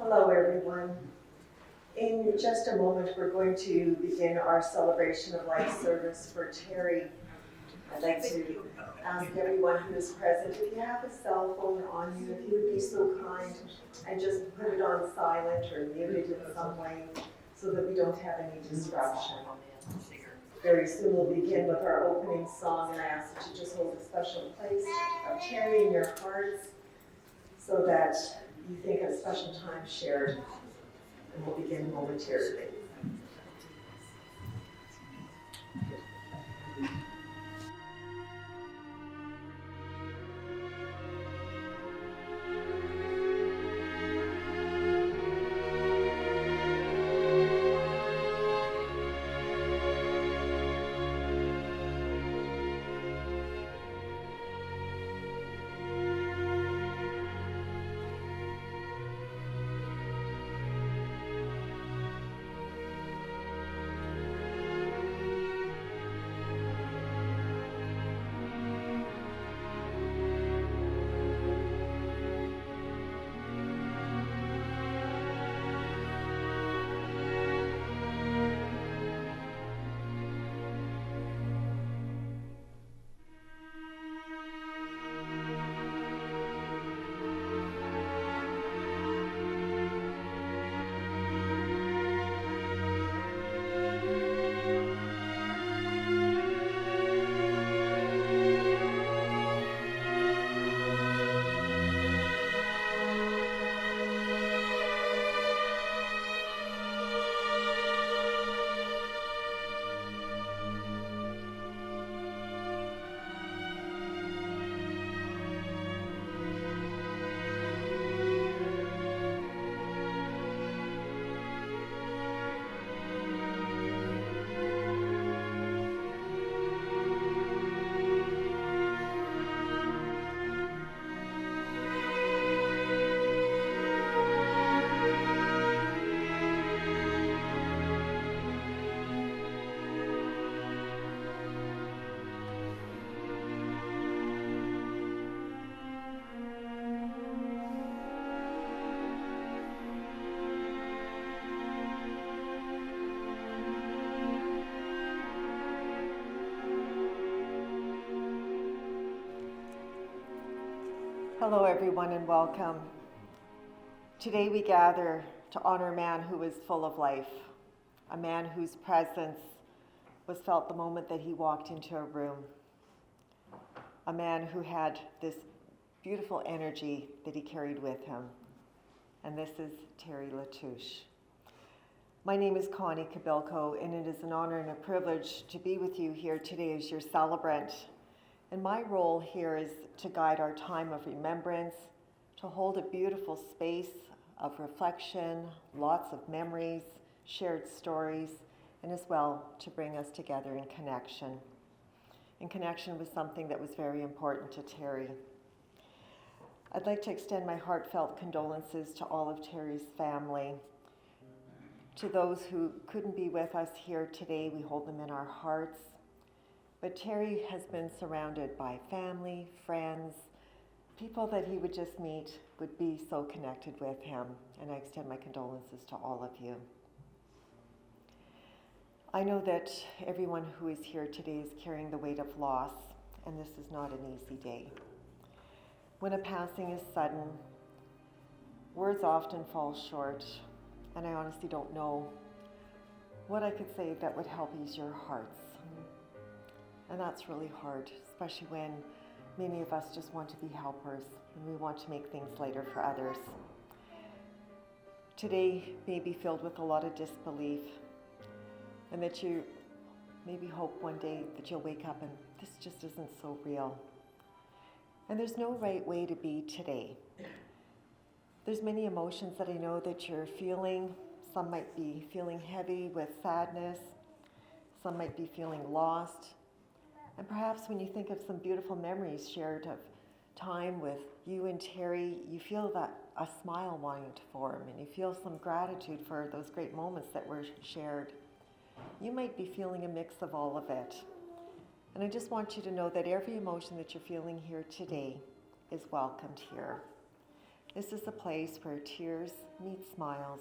Hello, everyone. In just a moment, we're going to begin our celebration of life service for Terry. I'd like to ask everyone who is present, if you have a cell phone on you, if you would be so kind and just put it on silent or mute it in some way so that we don't have any disruption. Very soon we'll begin with our opening song, and I ask that you just hold a special place of Terry in your hearts so that you think of special time shared, and we'll begin momentarily. Hello, everyone, and welcome. Today we gather to honor a man who was full of life, a man whose presence was felt the moment that he walked into a room, a man who had this beautiful energy that he carried with him, and this is Terry Latouche. My name is Connie Kabilko, and it is an honor and a privilege to be with you here today as your celebrant. And my role here is to guide our time of remembrance, to hold a beautiful space of reflection, lots of memories, shared stories, and as well to bring us together in connection. And connection was something that was very important to Terry. I'd like to extend my heartfelt condolences to all of Terry's family. To those who couldn't be with us here today, we hold them in our hearts. But Terry has been surrounded by family, friends, people that he would just meet, would be so connected with him, and I extend my condolences to all of you. I know that everyone who is here today is carrying the weight of loss, and this is not an easy day. When a passing is sudden, words often fall short, and I honestly don't know what I could say that would help ease your hearts. And that's really hard, especially when many of us just want to be helpers and we want to make things lighter for others. Today may be filled with a lot of disbelief, and that you maybe hope one day that you'll wake up and this just isn't so real. And there's no right way to be today. There's many emotions that I know that you're feeling. Some might be feeling heavy with sadness. Some might be feeling lost. And perhaps when you think of some beautiful memories shared of time with you and Terry, you feel that a smile wanting to form, and you feel some gratitude for those great moments that were shared. You might be feeling a mix of all of it. And I just want you to know that every emotion that you're feeling here today is welcomed here. This is a place where tears meet smiles,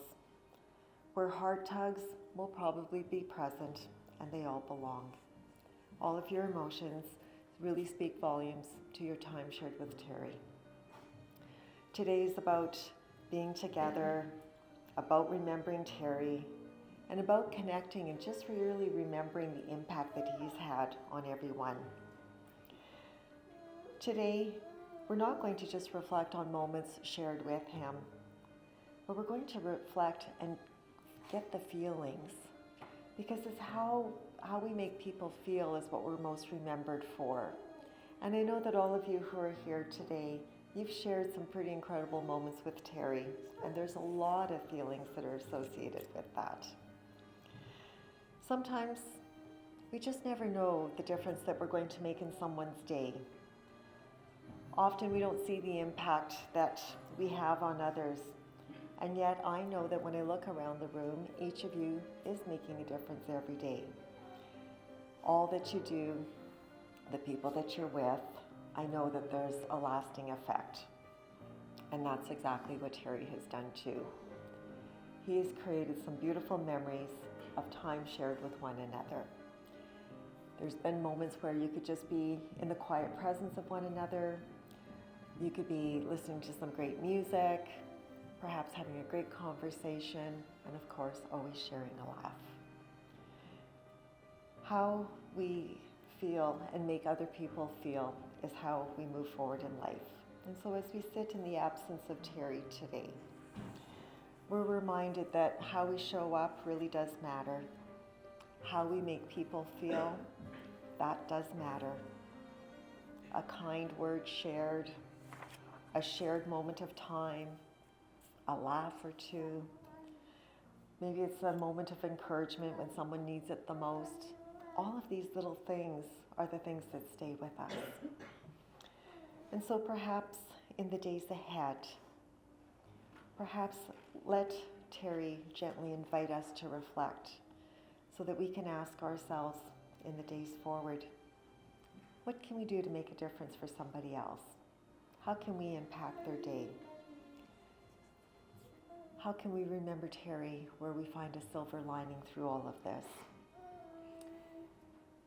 where heart tugs will probably be present, and they all belong. All of your emotions really speak volumes to your time shared with Terry. Today is about being together, about remembering Terry, and about connecting and just really remembering the impact that he's had on everyone. Today, we're not going to just reflect on moments shared with him, but we're going to reflect and get the feelings, because it's how we make people feel is what we're most remembered for. And I know that all of you who are here today, you've shared some pretty incredible moments with Terry, and there's a lot of feelings that are associated with that. Sometimes we just never know the difference that we're going to make in someone's day. Often we don't see the impact that we have on others, and yet I know that when I look around the room, each of you is making a difference every day. All that you do, the people that you're with, I know that there's a lasting effect. And that's exactly what Terry has done too. He has created some beautiful memories of time shared with one another. There's been moments where you could just be in the quiet presence of one another. You could be listening to some great music, perhaps having a great conversation, and of course, always sharing a laugh. How we feel and make other people feel is how we move forward in life. And so as we sit in the absence of Terry today, we're reminded that how we show up really does matter. How we make people feel, that does matter. A kind word shared, a shared moment of time, a laugh or two. Maybe it's a moment of encouragement when someone needs it the most. All of these little things are the things that stay with us. And so perhaps in the days ahead, perhaps let Terry gently invite us to reflect so that we can ask ourselves in the days forward, what can we do to make a difference for somebody else? How can we impact their day? How can we remember Terry where we find a silver lining through all of this?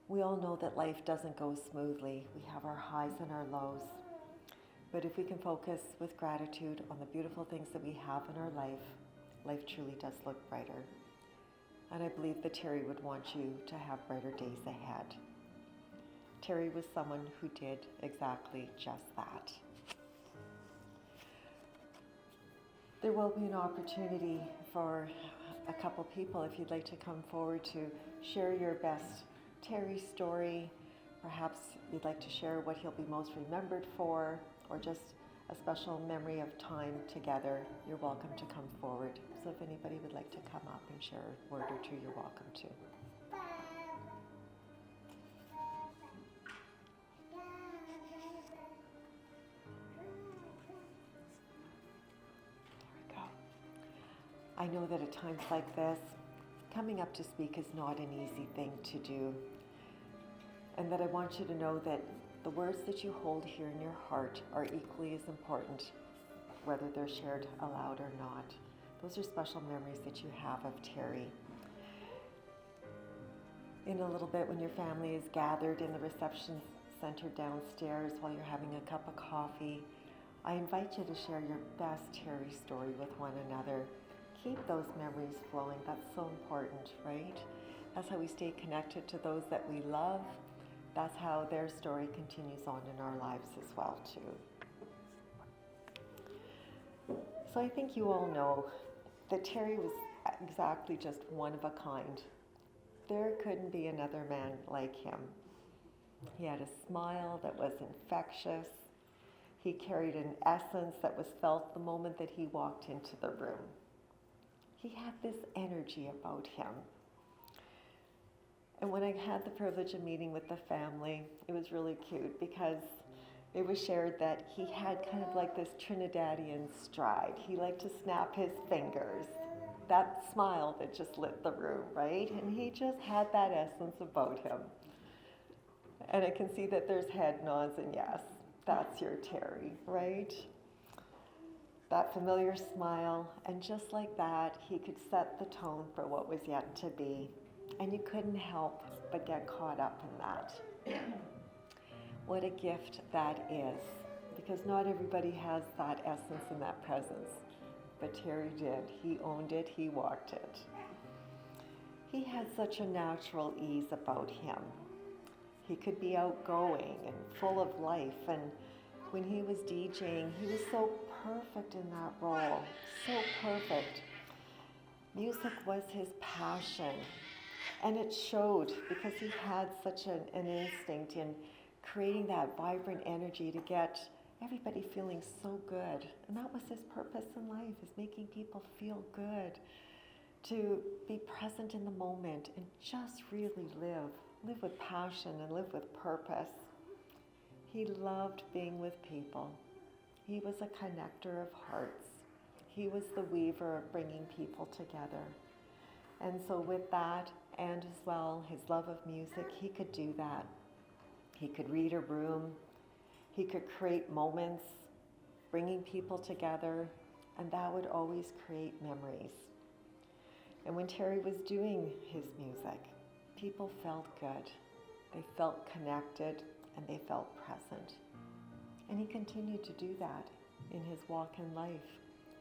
We all know that life doesn't go smoothly. We have our highs and our lows. But if we can focus with gratitude on the beautiful things that we have in our life, life truly does look brighter. And I believe that Terry would want you to have brighter days ahead. Terry was someone who did exactly just that. There will be an opportunity for a couple people if you'd like to come forward to share your best Terry story. Perhaps you'd like to share what he'll be most remembered for, or just a special memory of time together. You're welcome to come forward. So if anybody would like to come up and share a word or two, you're welcome to. I know that at times like this, coming up to speak is not an easy thing to do. And that I want you to know that the words that you hold here in your heart are equally as important, whether they're shared aloud or not. Those are special memories that you have of Terry. In a little bit, when your family is gathered in the reception center downstairs while you're having a cup of coffee, I invite you to share your best Terry story with one another. Keep those memories flowing. That's so important, right? That's how we stay connected to those that we love. That's how their story continues on in our lives as well, too. So I think you all know that Terry was exactly just one of a kind. There couldn't be another man like him. He had a smile that was infectious. He carried an essence that was felt the moment that he walked into the room. He had this energy about him. And when I had the privilege of meeting with the family, it was really cute because it was shared that he had kind of like this Trinidadian stride. He liked to snap his fingers. That smile that just lit the room, right? And he just had that essence about him. And I can see that there's head nods and yes, that's your Terry, right? that familiar smile, and just like that, he could set the tone for what was yet to be. And you couldn't help but get caught up in that. What a gift that is, because not everybody has that essence and that presence. But Terry did. He owned it, he walked it. He had such a natural ease about him. He could be outgoing and full of life, and when he was DJing, he was so perfect in that role, so perfect. Music was his passion, and it showed because he had such an instinct in creating that vibrant energy to get everybody feeling so good. And that was his purpose in life, is making people feel good, to be present in the moment and just really live with passion and live with purpose. He loved being with people. He was a connector of hearts. He was the weaver of bringing people together. And so with that, and as well his love of music, he could do that. He could read a room. He could create moments, bringing people together, and that would always create memories. And when Terry was doing his music, people felt good. They felt connected, and they felt present. And he continued to do that in his walk in life.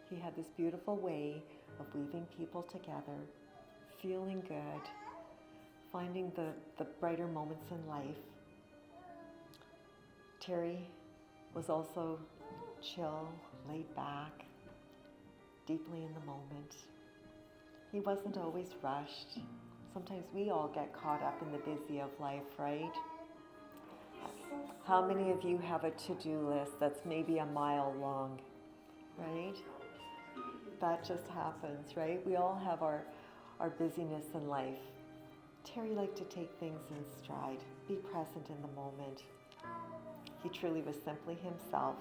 He had this beautiful way of weaving people together, feeling good, finding the brighter moments in life. Terry was also chill, laid back, deeply in the moment. He wasn't always rushed. Sometimes we all get caught up in the busy of life, right? How many of you have a to-do list that's maybe a mile long, right? That just happens, right? We all have our busyness in life. Terry liked to take things in stride, be present in the moment. He truly was simply himself,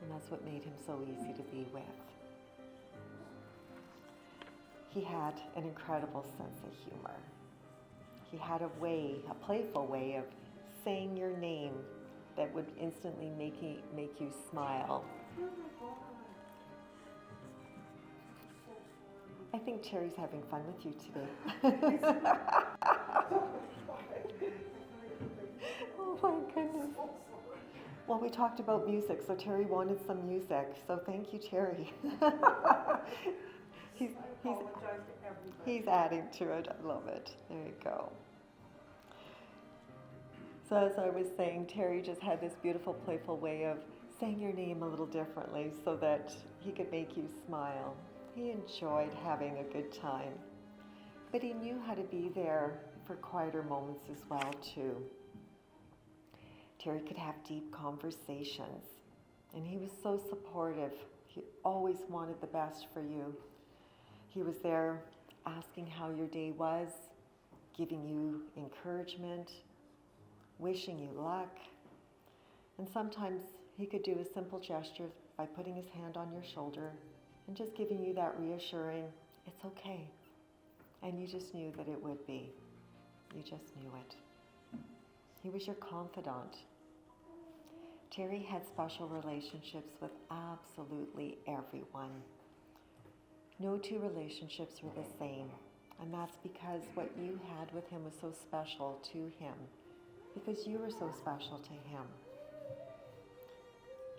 and that's what made him so easy to be with. He had an incredible sense of humor. He had a playful way of saying your name that would instantly make you smile. I think Terry's having fun with you today. Oh my goodness. Well, we talked about music, so Terry wanted some music. So thank you, Terry. He's adding to it. I love it. There you go. So as I was saying, Terry just had this beautiful, playful way of saying your name a little differently so that he could make you smile. He enjoyed having a good time, but he knew how to be there for quieter moments as well, too. Terry could have deep conversations, and he was so supportive. He always wanted the best for you. He was there asking how your day was, giving you encouragement, wishing you luck. And sometimes he could do a simple gesture by putting his hand on your shoulder and just giving you that reassuring, it's okay. And you just knew that it would be. You just knew it. He was your confidant. Terry had special relationships with absolutely everyone. No two relationships were the same, and that's because what you had with him was so special to him, because you were so special to him.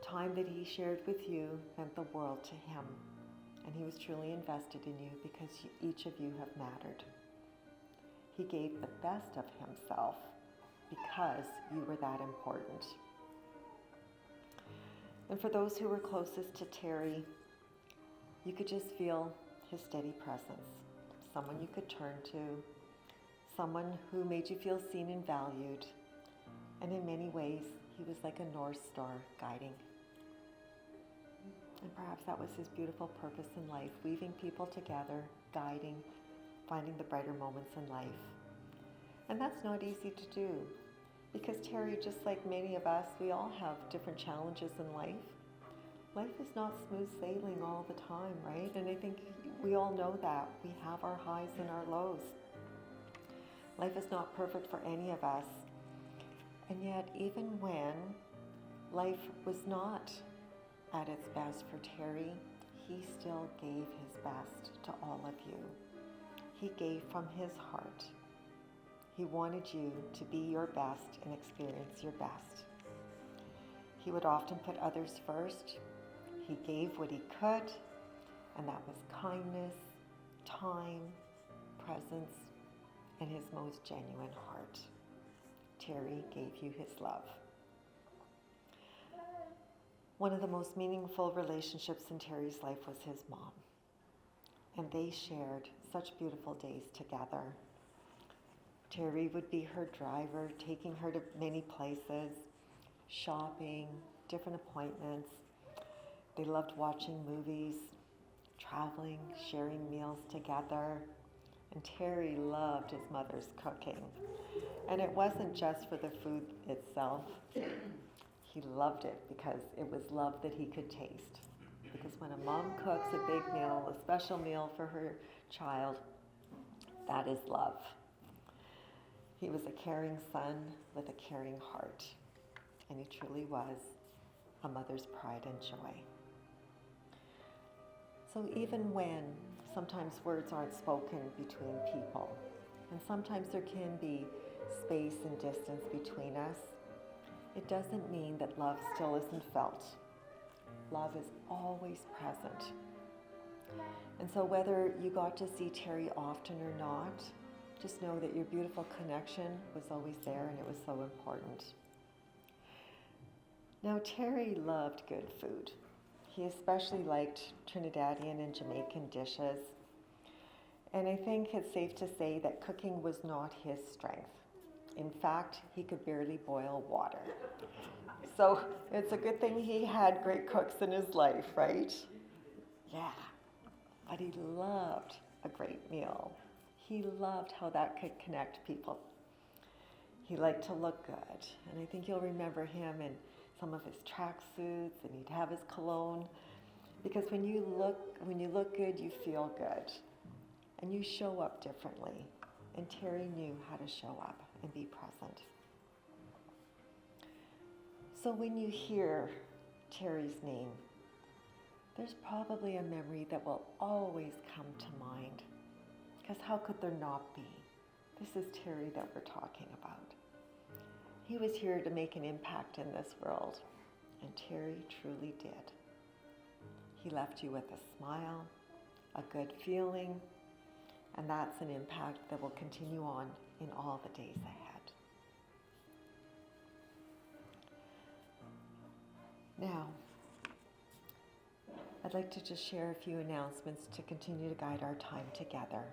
Time that he shared with you meant the world to him, and he was truly invested in you because each of you have mattered. He gave the best of himself because you were that important. And for those who were closest to Terry, you could just feel his steady presence, someone you could turn to, someone who made you feel seen and valued. And in many ways, he was like a North Star guiding. And perhaps that was his beautiful purpose in life, weaving people together, guiding, finding the brighter moments in life. And that's not easy to do, because Terry, just like many of us, we all have different challenges in life. Life is not smooth sailing all the time, right? And I think we all know that. We have our highs and our lows. Life is not perfect for any of us. And yet, even when life was not at its best for Terry, he still gave his best to all of you. He gave from his heart. He wanted you to be your best and experience your best. He would often put others first. He gave what he could, and that was kindness, time, presence, and his most genuine heart. Terry gave you his love. One of the most meaningful relationships in Terry's life was his mom, and they shared such beautiful days together. Terry would be her driver, taking her to many places, shopping, different appointments. They loved watching movies, traveling, sharing meals together. And Terry loved his mother's cooking. And it wasn't just for the food itself. He loved it because it was love that he could taste. Because when a mom cooks a big meal, a special meal for her child, that is love. He was a caring son with a caring heart. And he truly was a mother's pride and joy. So even when sometimes words aren't spoken between people, and sometimes there can be space and distance between us, it doesn't mean that love still isn't felt. Love is always present. And so whether you got to see Terry often or not, just know that your beautiful connection was always there, and it was so important. Now, Terry loved good food. He especially liked Trinidadian and Jamaican dishes. And I think it's safe to say that cooking was not his strength. In fact, he could barely boil water. So it's a good thing he had great cooks in his life, right? Yeah, but he loved a great meal. He loved how that could connect people. He liked to look good, and I think you'll remember him in some of his tracksuits, and he'd have his cologne, because when you look good, you feel good, and you show up differently. And Terry knew how to show up and be present. So when you hear Terry's name, there's probably a memory that will always come to mind. Because how could there not be? This is Terry that we're talking about. He was here to make an impact in this world, and Terry truly did. He left you with a smile, a good feeling, and that's an impact that will continue on in all the days ahead. Now, I'd like to just share a few announcements to continue to guide our time together.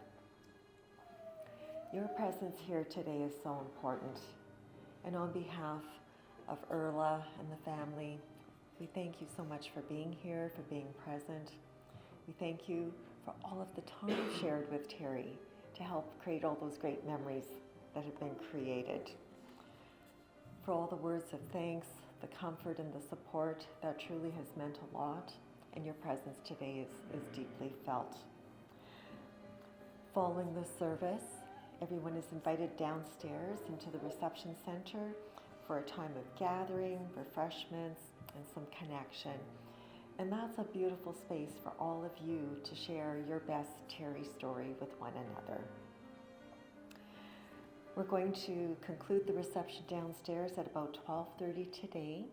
Your presence here today is so important. And on behalf of Erla and the family, we thank you so much for being here, for being present. We thank you for all of the time shared with Terry to help create all those great memories that have been created. For all the words of thanks, the comfort and the support, that truly has meant a lot, and your presence today is deeply felt. Following the service, everyone is invited downstairs into the reception center for a time of gathering, refreshments, and some connection. And that's a beautiful space for all of you to share your best Terry story with one another. We're going to conclude the reception downstairs at about 12:30 today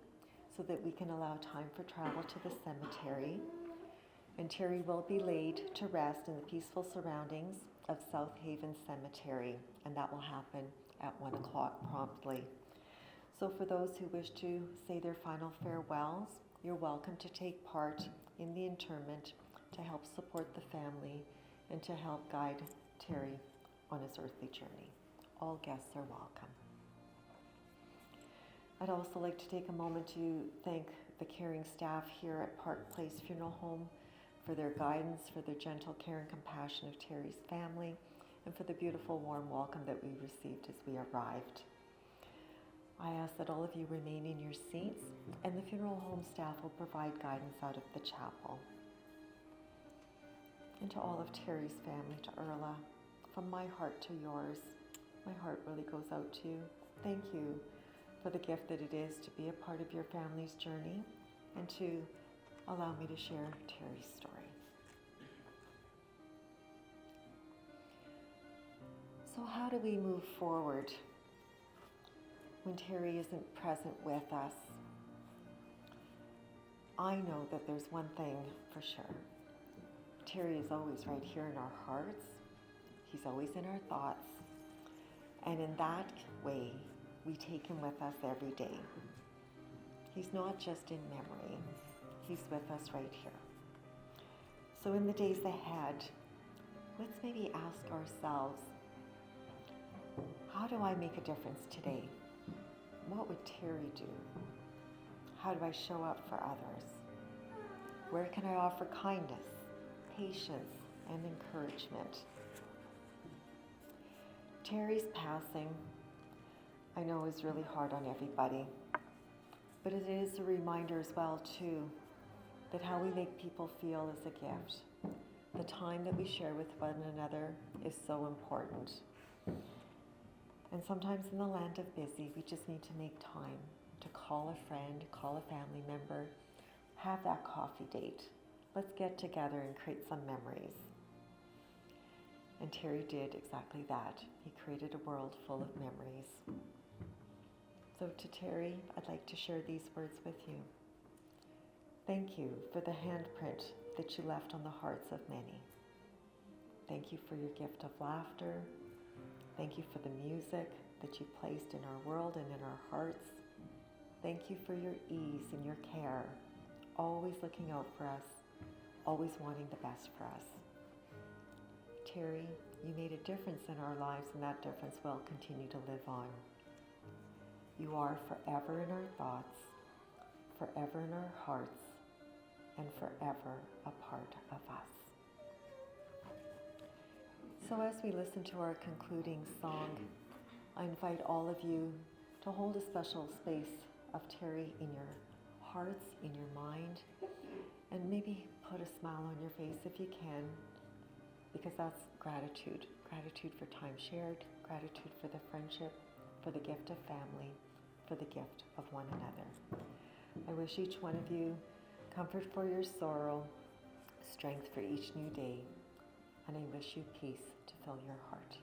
so that we can allow time for travel to the cemetery. And Terry will be laid to rest in the peaceful surroundings of South Haven Cemetery, and that will happen at 1 o'clock promptly. So for those who wish to say their final farewells, you're welcome to take part in the interment to help support the family and to help guide Terry on his earthly journey. All guests are welcome. I'd also like to take a moment to thank the caring staff here at Park Place Funeral Home for their guidance, for their gentle care and compassion of Terry's family, and for the beautiful warm welcome that we received as we arrived. I ask that all of you remain in your seats, and the funeral home staff will provide guidance out of the chapel. And to all of Terry's family, to Erla, from my heart to yours, my heart really goes out to you. Thank you for the gift that it is to be a part of your family's journey and to allow me to share Terry's story. So how do we move forward when Terry isn't present with us? I know that there's one thing for sure. Terry is always right here in our hearts. He's always in our thoughts. And in that way, we take him with us every day. He's not just in memory. He's with us right here. So in the days ahead, let's maybe ask ourselves, how do I make a difference today? What would Terry do? How do I show up for others? Where can I offer kindness, patience, and encouragement? Terry's passing, I know, is really hard on everybody, but it is a reminder as well, too, that how we make people feel is a gift. The time that we share with one another is so important. And sometimes in the land of busy, we just need to make time to call a friend, call a family member, have that coffee date. Let's get together and create some memories. And Terry did exactly that. He created a world full of memories. So to Terry, I'd like to share these words with you. Thank you for the handprint that you left on the hearts of many. Thank you for your gift of laughter. Thank you for the music that you placed in our world and in our hearts. Thank you for your ease and your care, always looking out for us, always wanting the best for us. Terry, you made a difference in our lives, and that difference will continue to live on. You are forever in our thoughts, forever in our hearts, and forever a part of us. So as we listen to our concluding song, I invite all of you to hold a special space of Terry in your hearts, in your mind, and maybe put a smile on your face if you can, because that's gratitude. Gratitude for time shared, gratitude for the friendship, for the gift of family, for the gift of one another. I wish each one of you comfort for your sorrow, strength for each new day, and I wish you peace to fill your heart.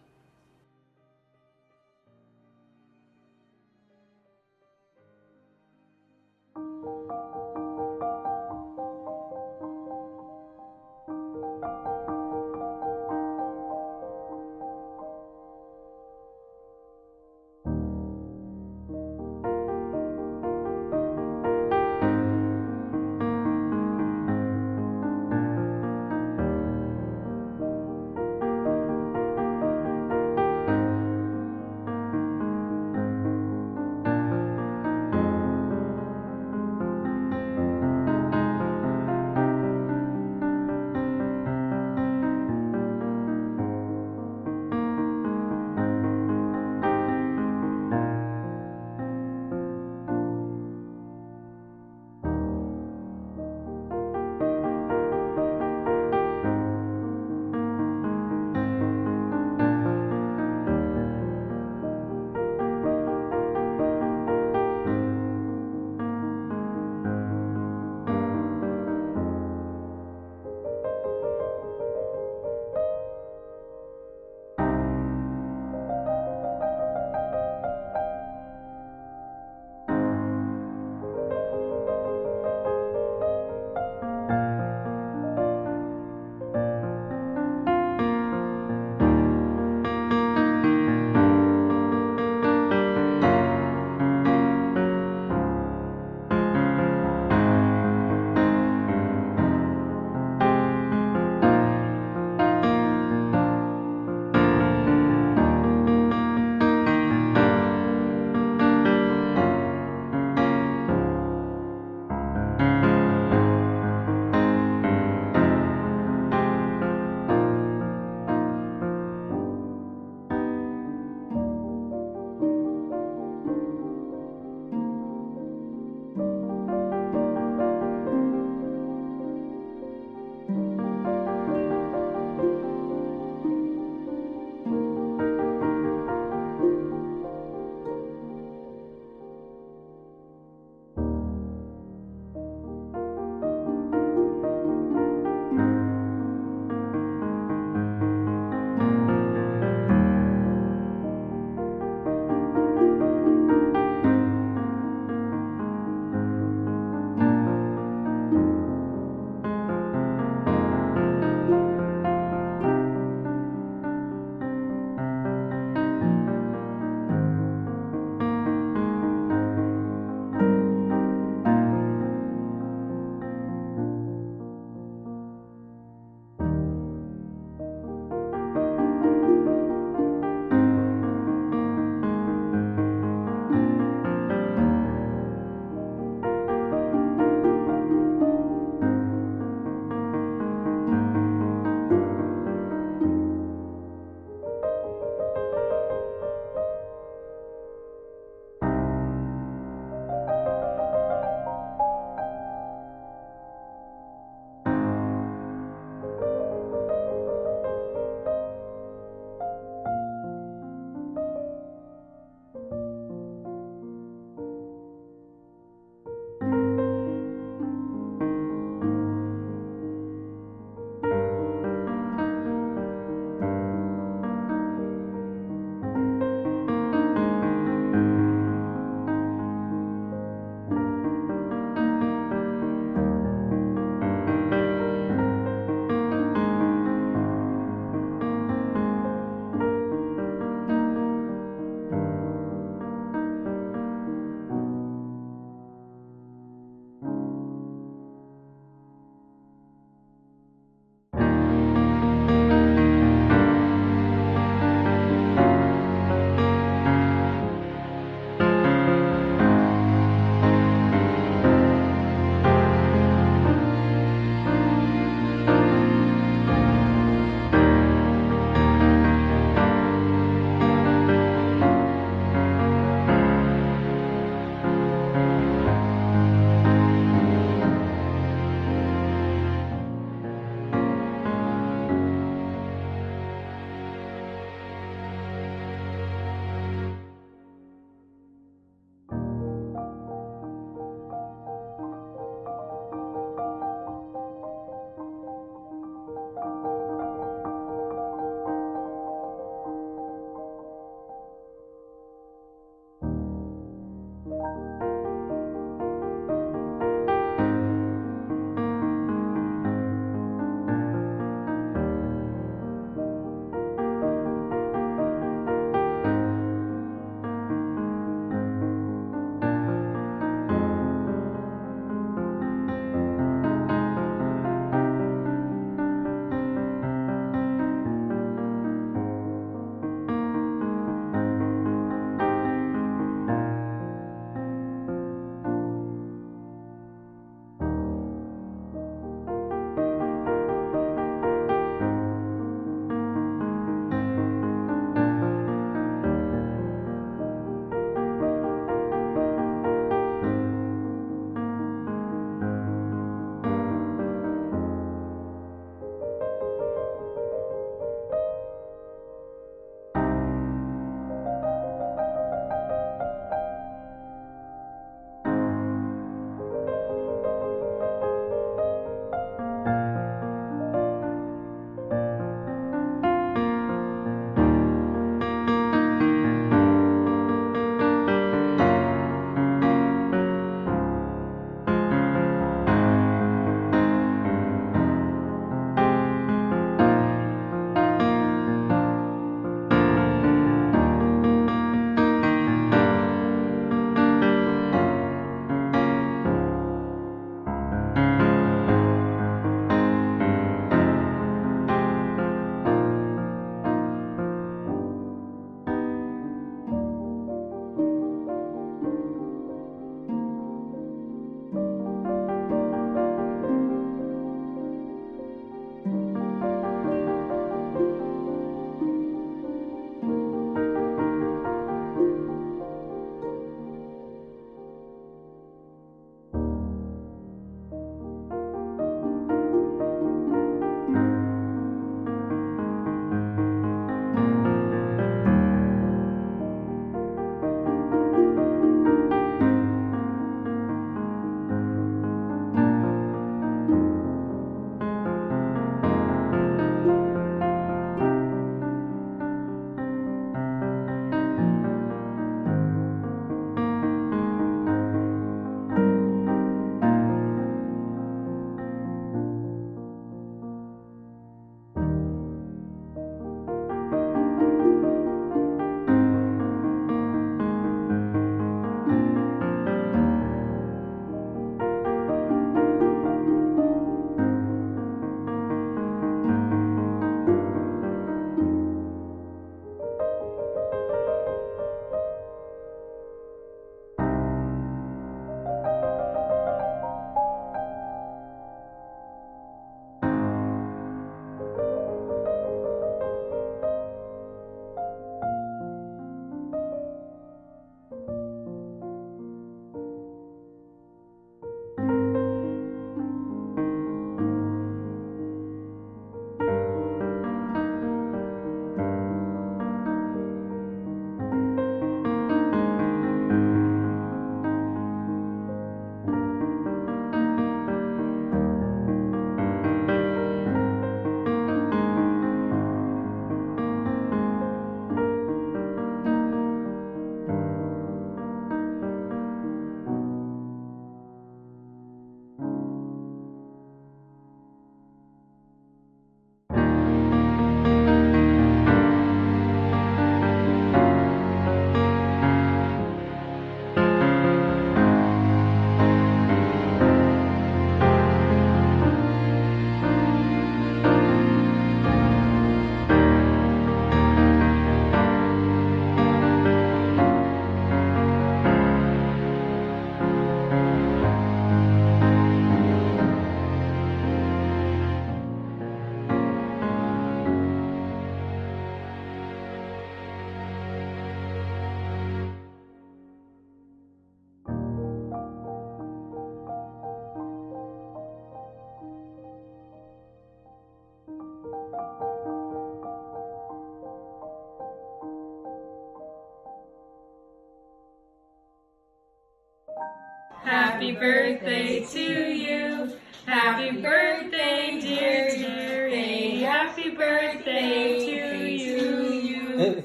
Happy birthday to you. Happy birthday, dear Terry. Happy birthday to you,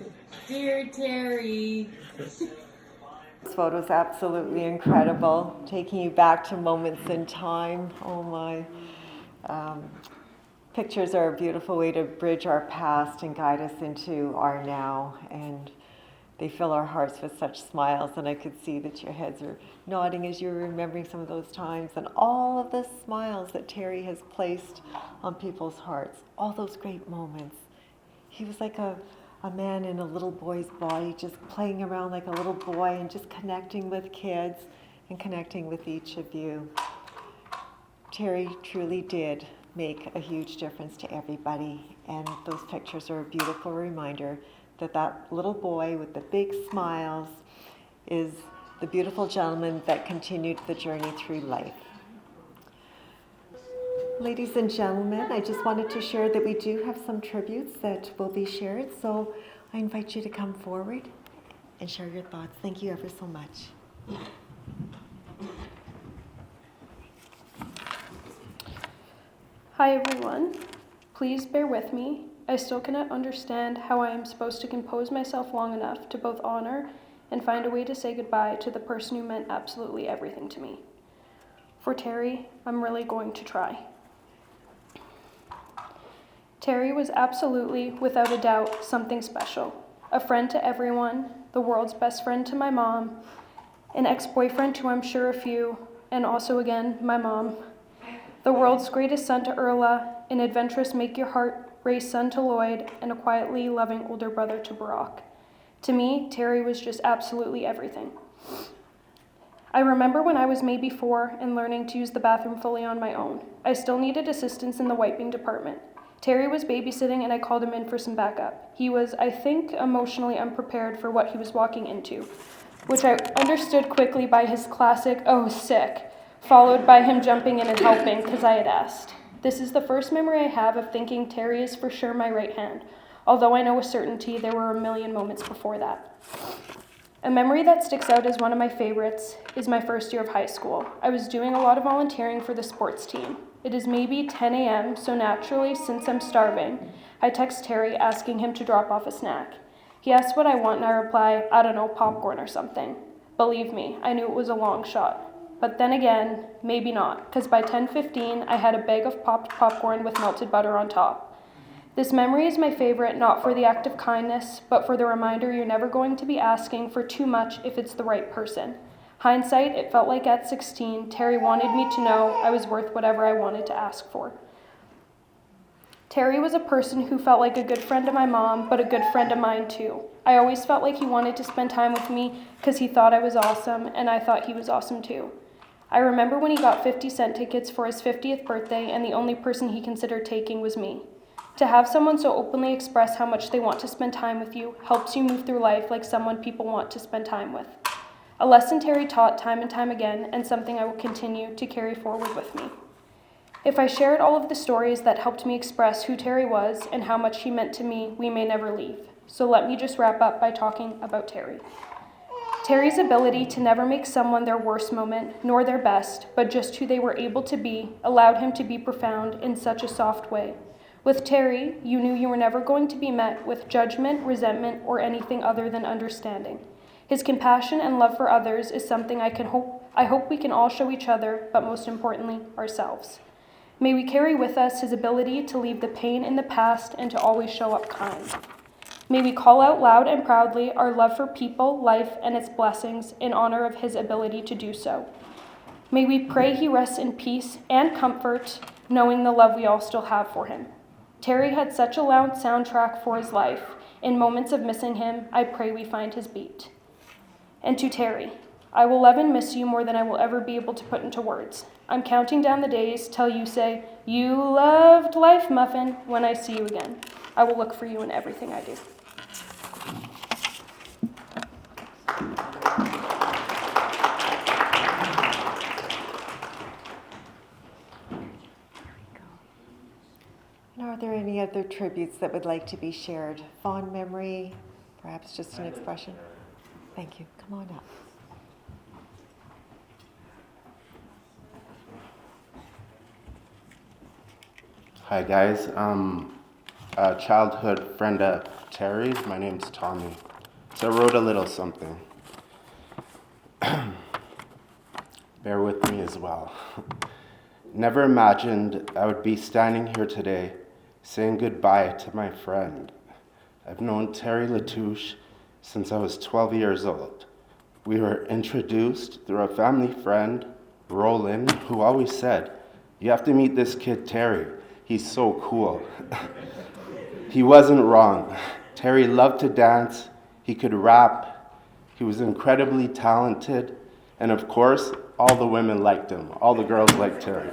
dear Terry. This photo is absolutely incredible, taking you back to moments in time. Oh my. Pictures are a beautiful way to bridge our past and guide us into our now, and they fill our hearts with such smiles, and I could see that your heads are nodding as you're remembering some of those times and all of the smiles that Terry has placed on people's hearts, all those great moments. He was like a man in a little boy's body, just playing around like a little boy and just connecting with kids and connecting with each of you. Terry truly did make a huge difference to everybody, and those pictures are a beautiful reminder that that little boy with the big smiles is the beautiful gentleman that continued the journey through life. Ladies and gentlemen, I just wanted to share that we do have some tributes that will be shared, so I invite you to come forward and share your thoughts. Thank you ever so much. Hi everyone, please bear with me. I still cannot understand how I am supposed to compose myself long enough to both honor and find a way to say goodbye to the person who meant absolutely everything to me. For Terry, I'm really going to try. Terry was absolutely, without a doubt, something special. A friend to everyone, the world's best friend to my mom, an ex-boyfriend to I'm sure a few, and also again, my mom. The world's greatest son to Erla, an adventurous make-your-heart-race son to Lloyd, and a quietly loving older brother to Barack. To me, Terry was just absolutely everything. I remember when I was maybe 4 and learning to use the bathroom fully on my own. I still needed assistance in the wiping department. Terry was babysitting and I called him in for some backup. He was, I think, emotionally unprepared for what he was walking into, which I understood quickly by his classic, "Oh, sick," followed by him jumping in and helping because I had asked. This is the first memory I have of thinking Terry is for sure my right hand, although I know with certainty there were a million moments before that. A memory that sticks out as one of my favorites is my first year of high school. I was doing a lot of volunteering for the sports team. It is maybe 10 a.m., so naturally, since I'm starving, I text Terry asking him to drop off a snack. He asks what I want and I reply, I don't know, popcorn or something. Believe me, I knew it was a long shot. But then again, maybe not, because by 10:15, I had a bag of popped popcorn with melted butter on top. This memory is my favorite not for the act of kindness, but for the reminder you're never going to be asking for too much if it's the right person. Hindsight, it felt like at 16, Terry wanted me to know I was worth whatever I wanted to ask for. Terry was a person who felt like a good friend to my mom, but a good friend of mine too. I always felt like he wanted to spend time with me because he thought I was awesome, and I thought he was awesome too. I remember when he got 50-cent tickets for his 50th birthday, and the only person he considered taking was me. To have someone so openly express how much they want to spend time with you helps you move through life like someone people want to spend time with. A lesson Terry taught time and time again, and something I will continue to carry forward with me. If I shared all of the stories that helped me express who Terry was and how much he meant to me, we may never leave. So let me just wrap up by talking about Terry. Terry's ability to never make someone their worst moment, nor their best, but just who they were able to be, allowed him to be profound in such a soft way. With Terry, you knew you were never going to be met with judgment, resentment, or anything other than understanding. His compassion and love for others is something I hope we can all show each other, but most importantly, ourselves. May we carry with us his ability to leave the pain in the past and to always show up kind. May we call out loud and proudly our love for people, life, and its blessings in honor of his ability to do so. May we pray he rests in peace and comfort, knowing the love we all still have for him. Terry had such a loud soundtrack for his life. In moments of missing him, I pray we find his beat. And to Terry, I will love and miss you more than I will ever be able to put into words. I'm counting down the days till you say, "You loved life, Muffin," when I see you again. I will look for you in everything I do. And are there any other tributes that would like to be shared? Fond memory, perhaps just an expression? Thank you. Come on up. Hi guys, a childhood friend of Terry's. My name's Tommy. So I wrote a little something. Bear with me as well. Never imagined I would be standing here today saying goodbye to my friend. I've known Terry Latouche since I was 12 years old. We were introduced through a family friend, Roland, who always said, "You have to meet this kid Terry. He's so cool." He wasn't wrong. Terry loved to dance, he could rap, he was incredibly talented, and of course, all the women liked him. All the girls liked Terry.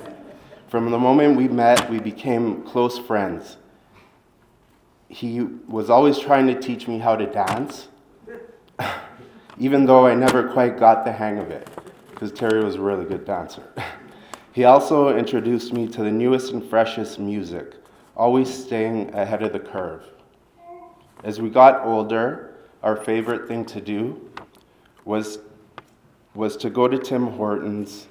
From the moment we met, we became close friends. He was always trying to teach me how to dance, even though I never quite got the hang of it, because Terry was a really good dancer. He also introduced me to the newest and freshest music, always staying ahead of the curve. As we got older, our favorite thing to do was to go to Tim Hortons,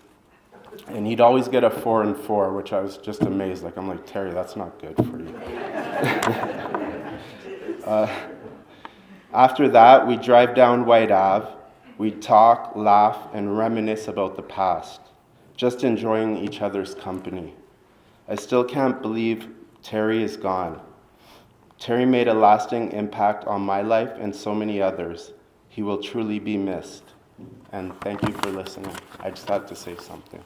and he'd always get a 4 and 4, which I was just amazed. I'm like, Terry, that's not good for you. After that, we'd drive down White Ave. We'd talk, laugh, and reminisce about the past, just enjoying each other's company. I still can't believe Terry is gone. Terry made a lasting impact on my life and so many others. He will truly be missed. And thank you for listening. I just had to say something.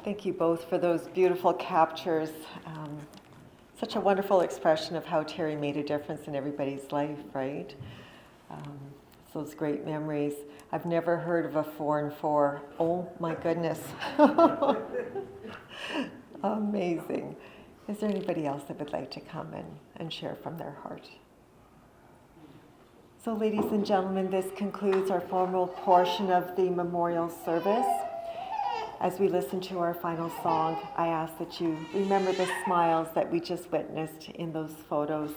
Thank you both for those beautiful captures. Such a wonderful expression of how Terry made a difference in everybody's life, right? Those great memories. I've never heard of a 4 and 4. Oh my goodness. Amazing. Is there anybody else that would like to come and share from their heart? So ladies and gentlemen, this concludes our formal portion of the memorial service. As we listen to our final song, I ask that you remember the smiles that we just witnessed in those photos,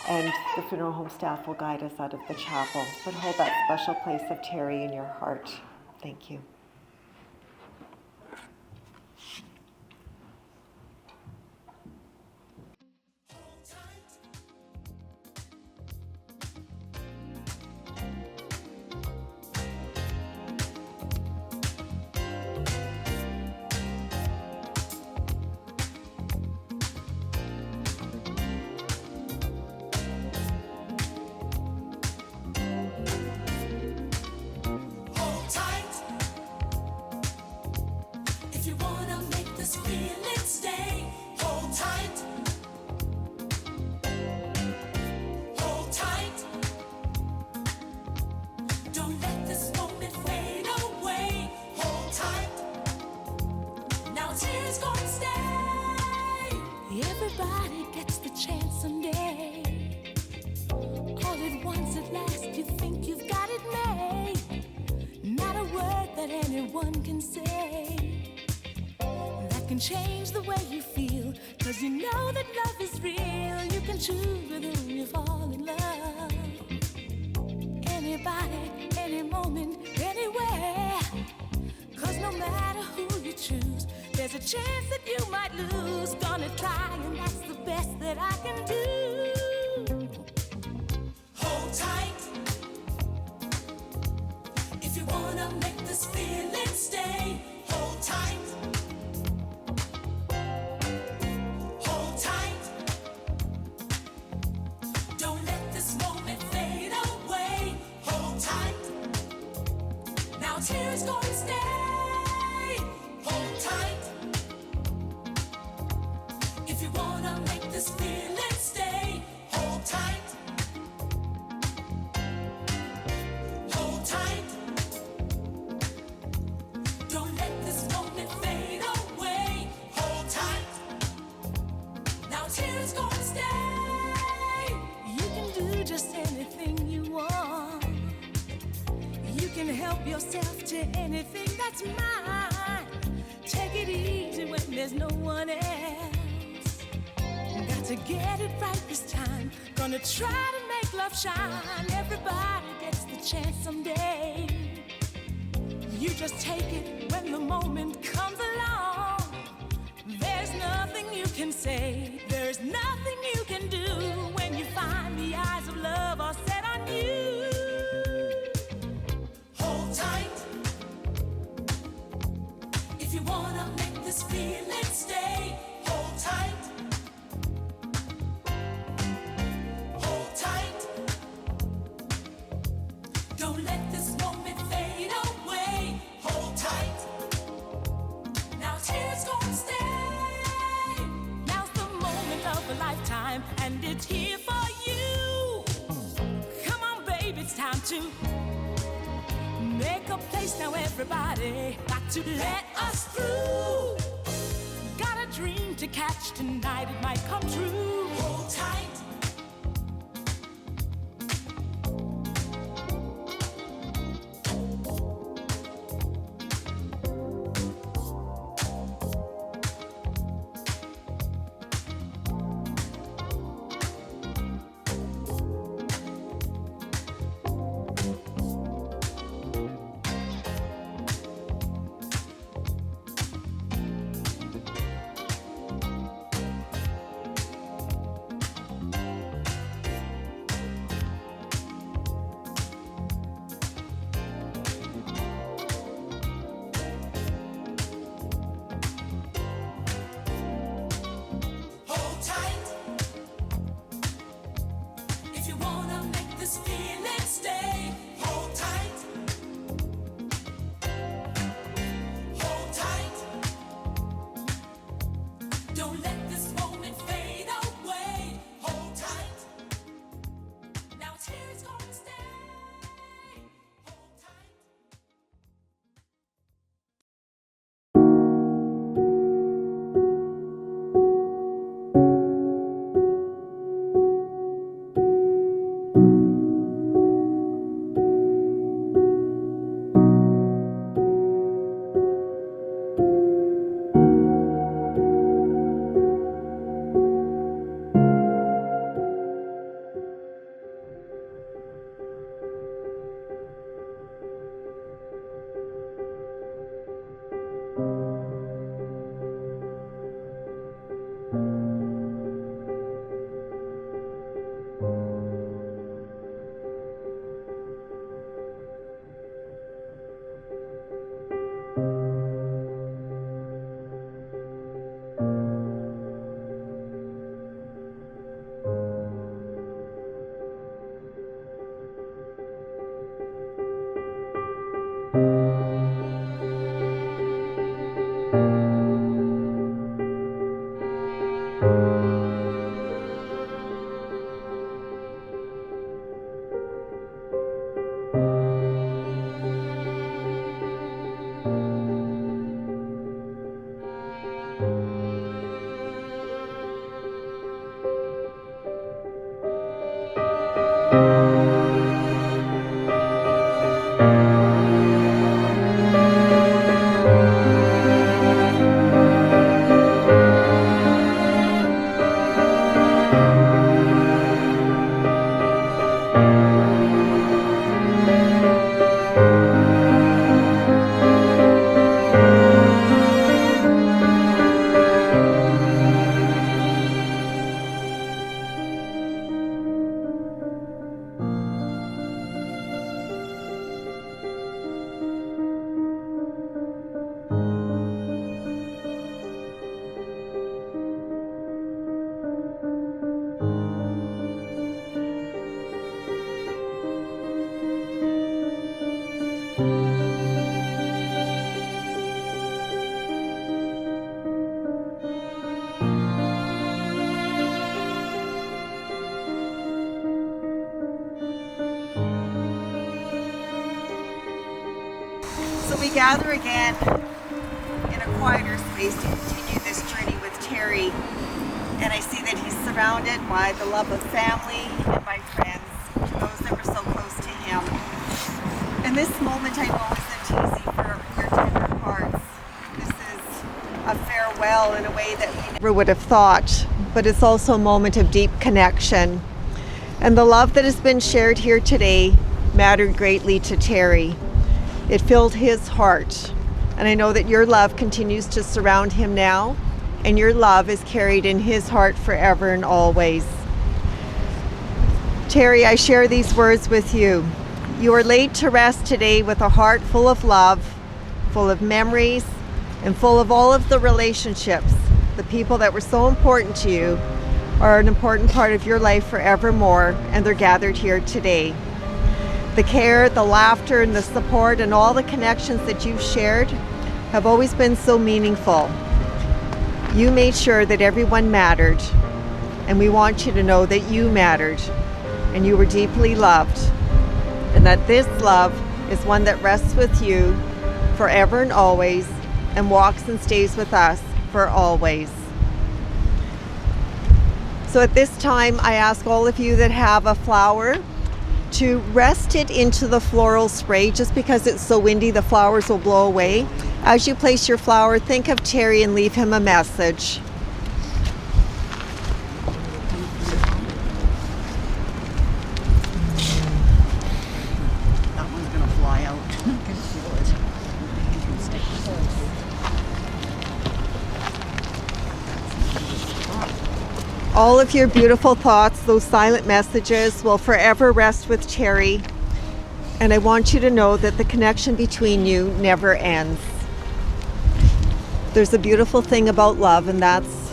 and the funeral home staff will guide us out of the chapel. But hold that special place of Terry in your heart. Thank you. Everybody gets the chance someday. All at once at last you think you've got it made. Not a word that anyone can say that can change the way you feel, 'cause you know that love is real. You can choose with whom you fall in love. Anybody, any moment, anywhere. 'Cause no matter who you choose, there's a chance that you might lose. Gonna try, and that's the best that I can do. Hold tight. If you wanna make this feeling stay, hold tight. Hold tight. Don't let this moment fade away. Hold tight. Now tears gonna stay. Hold tight. If you wanna make this feeling stay, hold tight. Hold tight. Don't let this moment fade away. Hold tight. Now tears gonna stay. You can do just anything you want. You can help yourself to anything that's mine. Take it easy when there's no one else. Got to get it right this time. Gonna try to make make love shine. Everybody gets the chance someday. You just take it when the moment comes along. There's nothing you can say, there's nothing you can do when you find the eyes of love are set on you. Hold tight. If you wanna make this feeling stay, hold tight. Hold tight. Don't let this moment fade away. Hold tight. Now tears gonna stay. Now's the moment of a lifetime, and it's here for you. Come on, baby, it's time to make a place now, everybody. Got to let us through. Got a dream to catch tonight, it might come true. Hold tight. we gather again in a quieter space to continue this journey with Terry. And I see that he's surrounded by the love of family and by friends, those that were so close to him. And this moment I know isn't easy for your tender hearts. This is a farewell in a way that we never would have thought, but it's also a moment of deep connection. And the love that has been shared here today mattered greatly to Terry. It filled his heart. And I know that your love continues to surround him now, and your love is carried in his heart forever and always. Terry, I share these words with you. You are laid to rest today with a heart full of love, full of memories, and full of all of the relationships. The people that were so important to you are an important part of your life forevermore, and they're gathered here today. The care, the laughter, and the support, and all the connections that you've shared have always been so meaningful. You made sure that everyone mattered, and we want you to know that you mattered, and you were deeply loved, and that this love is one that rests with you forever and always, and walks and stays with us for always. So at this time, I ask all of you that have a flower to rest it into the floral spray. Just because it's so windy, the flowers will blow away. As you place your flower, think of Terry and leave him a message. That one's gonna fly out. I can feel it. All of your beautiful thoughts, those silent messages, will forever rest with Terry. And I want you to know that the connection between you never ends. There's a beautiful thing about love, and that's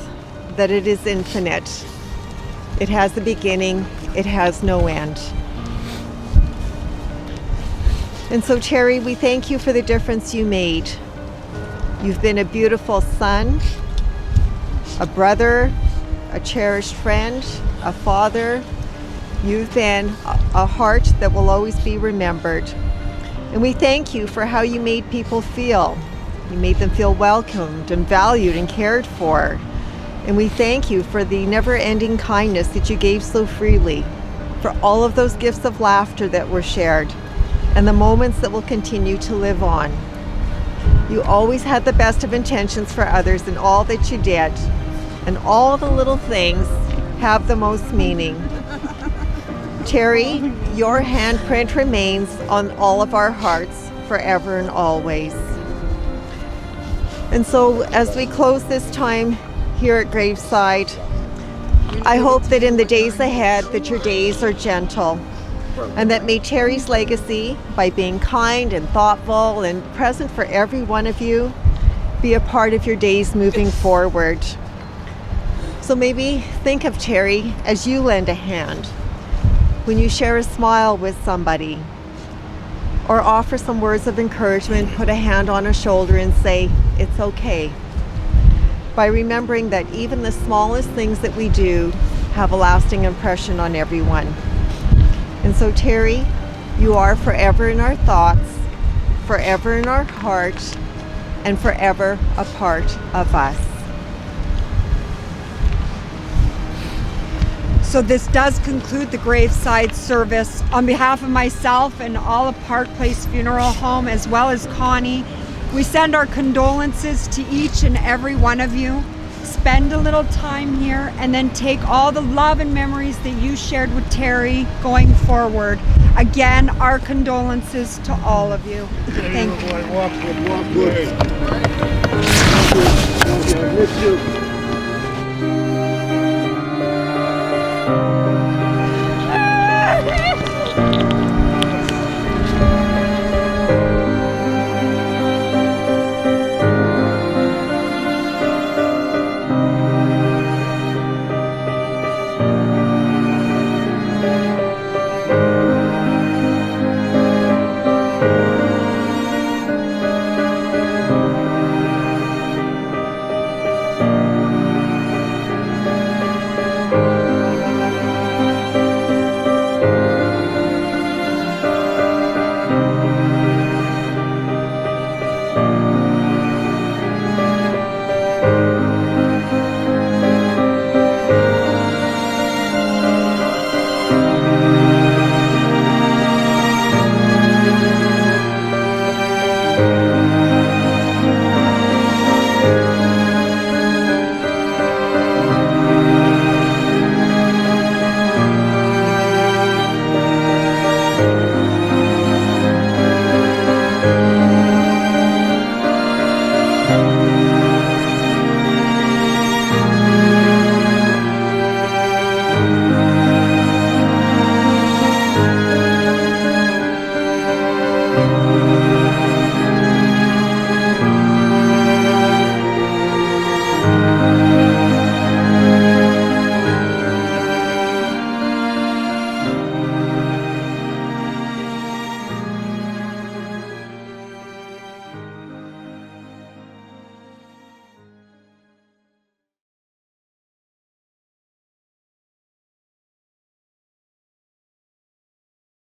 that it is infinite. It has a beginning, it has no end. And so, Terry, we thank you for the difference you made. You've been a beautiful son, a brother, a cherished friend, a father. You've been a heart that will always be remembered. And we thank you for how you made people feel. You made them feel welcomed and valued and cared for. And we thank you for the never-ending kindness that you gave so freely, for all of those gifts of laughter that were shared, and the moments that will continue to live on. You always had the best of intentions for others in all that you did, and all the little things have the most meaning. Terry, your handprint remains on all of our hearts forever and always. And so as we close this time here at Graveside, I hope that in the days ahead that your days are gentle, and that may Terry's legacy, by being kind and thoughtful and present for every one of you, be a part of your days moving forward. So maybe think of Terry as you lend a hand, when you share a smile with somebody, or offer some words of encouragement, put a hand on a shoulder and say, it's okay. By remembering that even the smallest things that we do have a lasting impression on everyone. And so, Terry, you are forever in our thoughts, forever in our hearts, and forever a part of us. So this does conclude the Graveside service. On behalf of myself and all of Park Place Funeral Home, as well as Connie, we send our condolences to each and every one of you. Spend a little time here and then take all the love and memories that you shared with Terry going forward. Again, our condolences to all of you. Thank you.